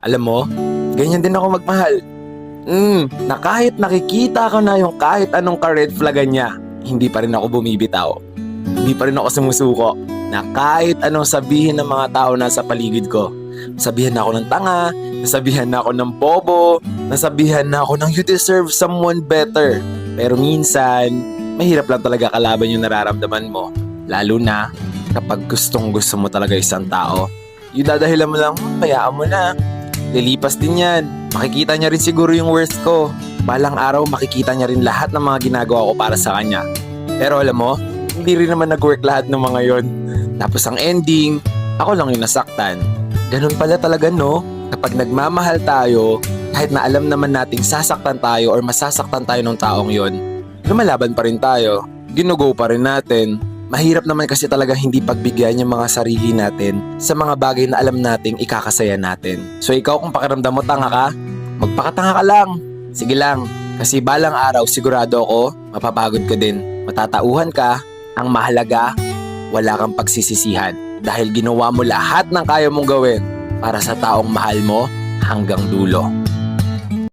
Alam mo, ganyan din ako magmahal. Na kahit nakikita ko na yung kahit anong ka-red flaggan niya, hindi pa rin ako bumibitaw. Hindi pa rin ako sumusuko. Na kahit anong sabihin ng mga tao na sa paligid ko. Sabihan na ako ng tanga, nasabihan na ako ng bobo, nasabihan na ako ng you deserve someone better. Pero minsan, mahirap lang talaga kalaban yung nararamdaman mo. Lalo na kapag gustong gusto mo talaga isang tao. Yung dadahilan mo lang, hayaan mo na. Lilipas din yan. Makikita niya rin siguro yung worth ko. Balang araw makikita niya rin lahat ng mga ginagawa ko para sa kanya. Pero alam mo, hindi rin naman nag-work lahat ng mga yon. Tapos ang ending, ako lang yung nasaktan. Ganun pala talaga no? Kapag nagmamahal tayo, kahit na alam naman nating sasaktan tayo or masasaktan tayo ng taong yon, lumalaban pa rin tayo. Ginugo pa rin natin. Mahirap naman kasi talaga hindi pagbigyan yung mga sarili natin sa mga bagay na alam nating ikakasaya natin. So ikaw kung pakiramdam mo tanga ka, magpakatanga ka lang. Sige lang, kasi balang araw sigurado ako, mapapagod ka din. Matatauhan ka, ang mahalaga, wala kang pagsisisihan. Dahil ginawa mo lahat ng kaya mong gawin para sa taong mahal mo hanggang dulo.